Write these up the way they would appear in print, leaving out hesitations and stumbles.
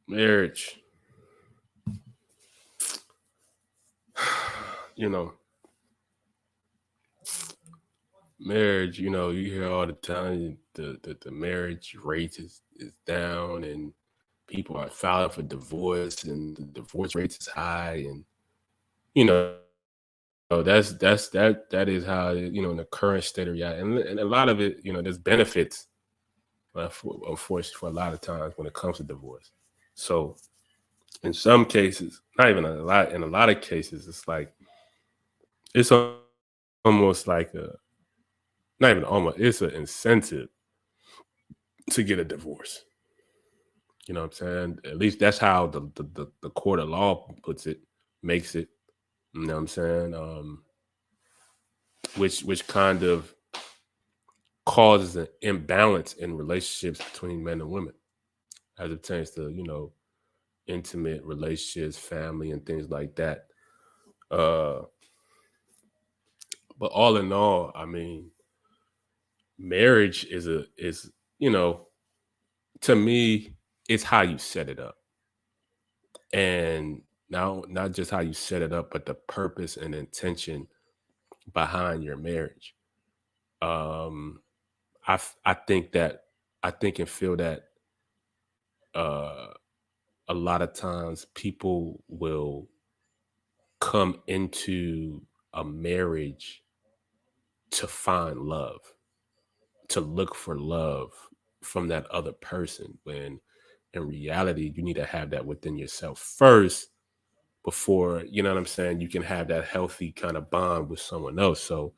Marriage, you know, marriage, you hear all the time the marriage rate is down and people are filing for divorce and the divorce rates is high and that is how in the current state of and a lot of it, there's benefits unfortunately for a lot of times when it comes to divorce. So in some cases, not even a lot, in a lot of cases, it's like it's almost like a not even almost it's an incentive to get a divorce. You know what I'm saying? At least that's how the court of law puts it, makes it. You know what I'm saying? Which kind of causes an imbalance in relationships between men and women as it pertains to intimate relationships, family, and things like that. Uh, but all in all, I mean, marriage is you know to me it's how you set it up, and now not just how you set it up, but the purpose and intention behind your marriage. Um, I think that I think and feel that uh, a lot of times people will come into a marriage to find love, to look for love from that other person, when in reality you need to have that within yourself first before, you know what I'm saying, you can have that healthy kind of bond with someone else. So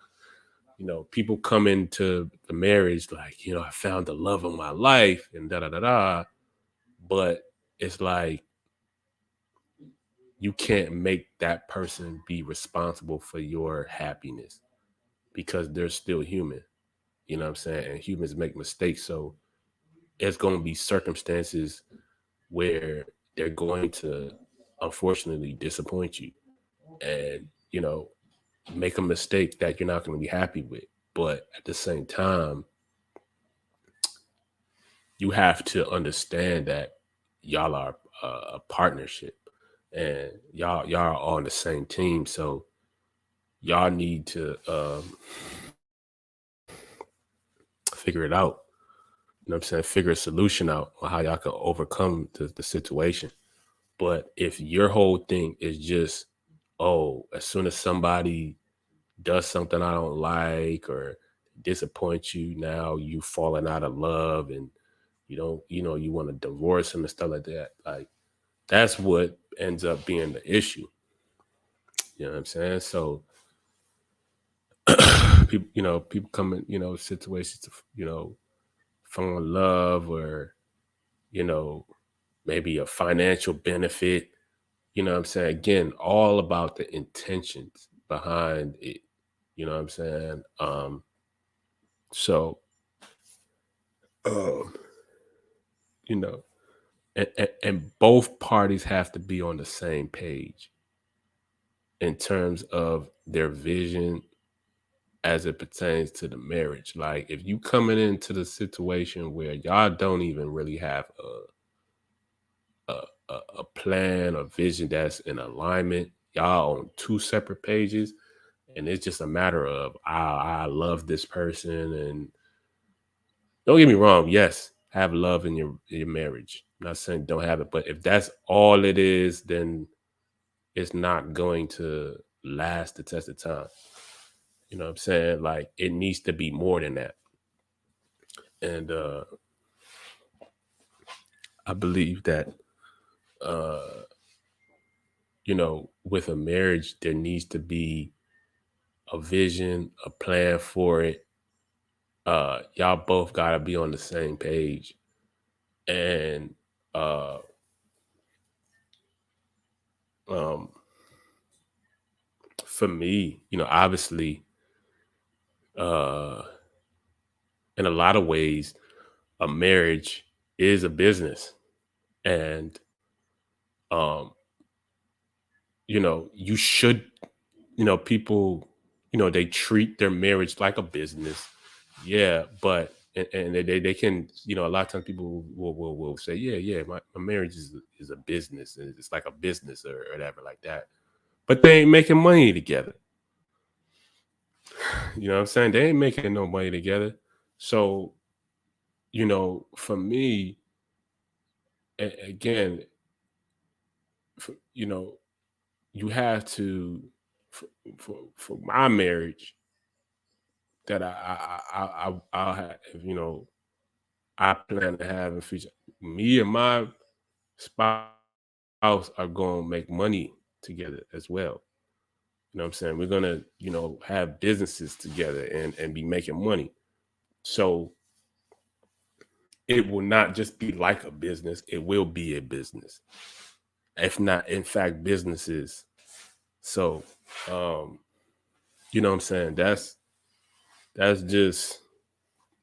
people come into the marriage like, I found the love of my life and da da da da, but it's like you can't make that person be responsible for your happiness because they're still human. You know what I'm saying? And humans make mistakes. So it's going to be circumstances where they're going to unfortunately disappoint you and, make a mistake that you're not going to be happy with. But at the same time, you have to understand that y'all are a partnership and y'all are on the same team. So y'all need to figure it out. You know what I'm saying? Figure a solution out on how y'all can overcome the situation. But if your whole thing is just, oh, as soon as somebody does something I don't like or disappoints you, now you falling out of love and you don't, you want to divorce them and stuff like that. Like that's what ends up being the issue. You know what I'm saying? So people come in, situations to, fall in love or, you know, maybe a financial benefit. You know what I'm saying? Again, all about the intentions behind it. You know what I'm saying? So, um, you know, and both parties have to be on the same page in terms of their vision as it pertains to the marriage. Like, if you coming into the situation where y'all don't even really have a plan or vision that's in alignment, y'all on two separate pages, and it's just a matter of I love this person, and don't get me wrong, yes, have love in your marriage. I'm not saying don't have it, but if that's all it is, then it's not going to last the test of time. You know what I'm saying? Like it needs to be more than that. And I believe that uh, with a marriage, there needs to be a vision, a plan for it. Y'all both gotta be on the same page. And uh um for me, obviously, uh in a lot of ways, a marriage is a business. And um, you should, people, they treat their marriage like a business. Yeah, but and they can, you know, a lot of times people will say, yeah, my marriage is a business, and it's like a business or whatever like that. But they ain't making money together. You know what I'm saying? They ain't making no money together. So, you know, for me, again, you know, you have to for, for my marriage that I'll have, you know, I plan to have in future. Me and my spouse are going to make money together as well. You know what I'm saying? We're gonna, you know, have businesses together and be making money. So it will not just be like a business, it will be a business. If not, in fact, businesses. So you know what I'm saying? That's just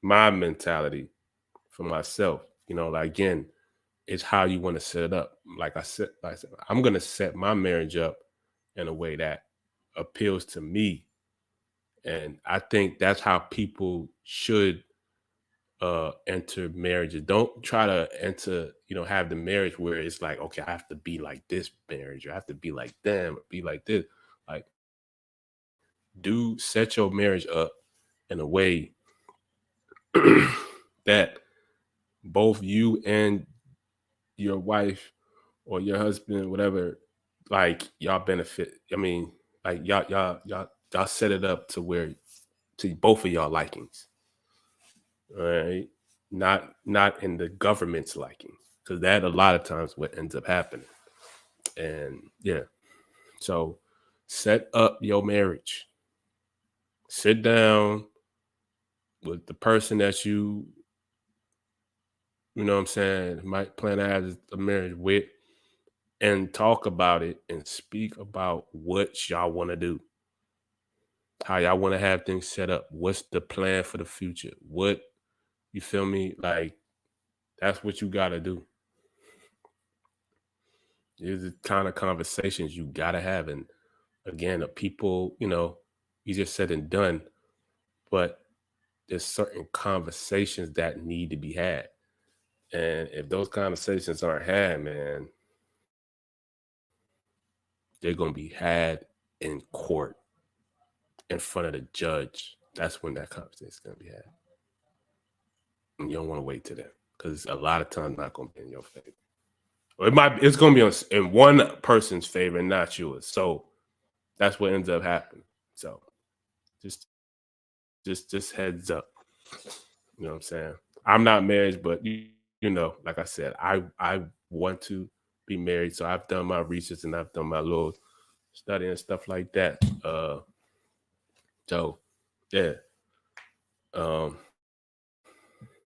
my mentality for myself. You know, like again, it's how you want to set it up. Like I said, I'm gonna set my marriage up in a way that appeals to me. And I think that's how people should enter marriages. Don't try to enter, you know, have the marriage where it's like, okay, I have to be like this marriage, or I have to be like them, or be like this. Like, do set your marriage up in a way that both you and your wife or your husband, whatever, like y'all benefit. I mean, like y'all set it up to where to both of y'all likings. All right. Not in the government's liking. Because that a lot of times what ends up happening. And yeah. So set up your marriage. Sit down with the person that you know what I'm saying, might plan to have a marriage with, and talk about it and speak about what y'all want to do, how y'all want to have things set up, what's the plan for the future, what, you feel me? Like, that's what you got to do. These are the kind of conversations you got to have. And again, the people, you know, easier said than done, but there's certain conversations that need to be had. And if those conversations aren't had, man, they're going to be had in court in front of the judge. That's when that conversation is going to be had. And you don't want to wait to then, because a lot of times not going to be in your favor. Or it's going to be in one person's favor and not yours. So that's what ends up happening. So just just heads up. You know what I'm saying? I'm not married, but you know, like I said, I want to be married. So I've done my research and I've done my little study and stuff like that. So yeah.